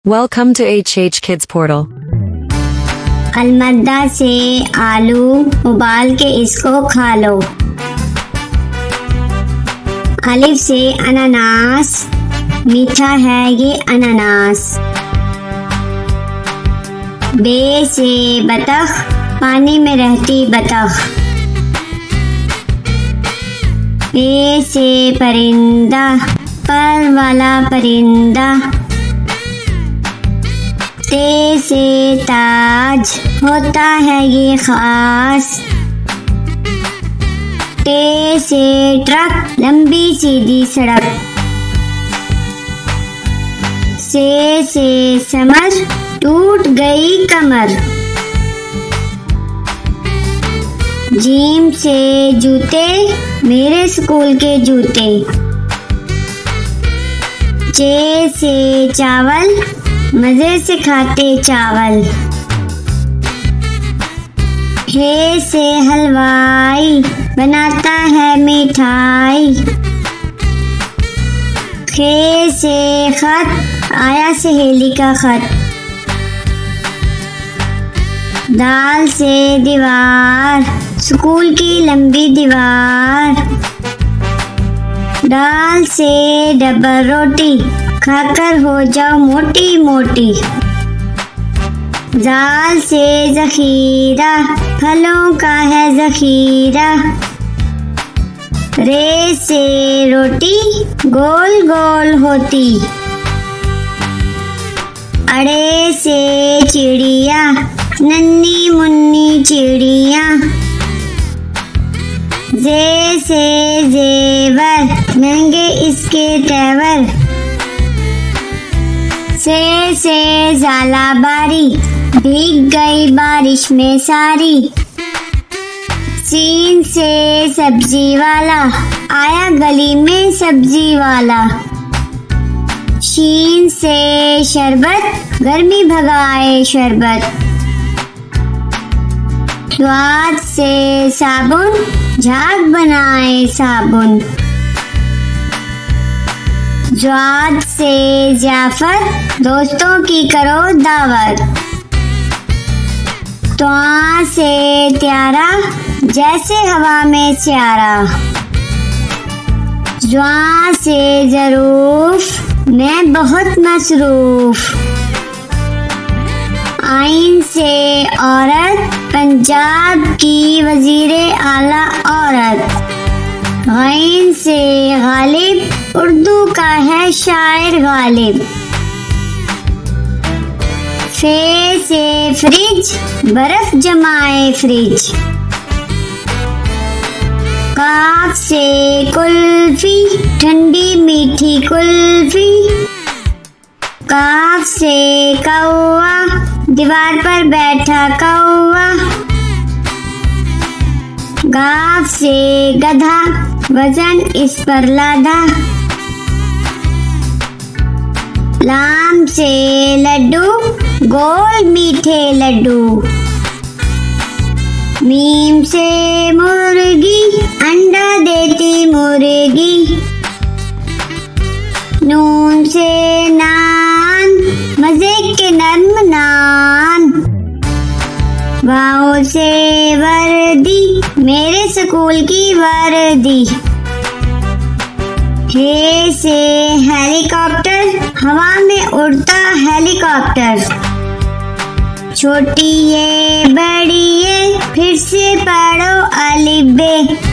Welcome to HH Kids Portal. अलमद्दा से आलू उबाल के इसको खा लो। अलिफ से अनानास, मीठा है ये अनानास। बे से बतख, पानी में रहती बतख। पे से परिंदा, पर वाला परिंदा। ते से ताज, होता है ये खास। टे से ट्रक, लंबी सीधी सड़क। से समर, टूट गई कमर। जीम से जूते, मेरे स्कूल के जूते। चे से चावल, मजे से खाते चावल। हे से हलवाई, बनाता है मिठाई। खे से खत, आया सहेली का खत। दाल से दीवार, स्कूल की लंबी दीवार। दाल से डबल रोटी, खाकर हो जाओ मोटी मोटी। जाल से जखीरा, फलों का है जखीरा। रे से रोटी, गोल गोल होती। अड़े से चिड़िया, नन्ही मुन्नी चिड़िया। जे से जेवर, महंगे इसके तेवर। से झालाबारी, भीग गई बारिश में सारी। सीन से सब्जी वाला, आया गली में सब्जी वाला। शीन से शरबत, गर्मी भगाए शरबत। स्वाद से साबुन, झाग बनाए साबुन। ज्वाद से जाफर, दोस्तों की करो दावत। त्वा से त्यारा, जैसे हवा में स्यारा। ज्वा से जरूफ, मैं बहुत मसरूफ। आइन से औरत, पंजाब की वजीरे आला औरत। गैन से गालिब, उर्दू का है शायर गालिब। फे से फ्रिज, बर्फ जमाए फ्रिज। काफ से कुल्फी, ठंडी मीठी कुल्फी। काफ से कौवा, दीवार पर बैठा कौवा। गाफ से गधा, वजन इस पर लादा। लाम से लड्डू, गोल मीठे लड्डू। मीम से मुर्गी, अंडा देती मुर्गी। नून से नान, मजे के नर्म नान। वाओ से वर्दी, मेरे स्कूल की वर्दी। हे से हेलीकॉप्टर, हवा में उड़ता हेलीकॉप्टर। छोटी ये बड़ी ये, फिर से पढ़ो अलिफ बे।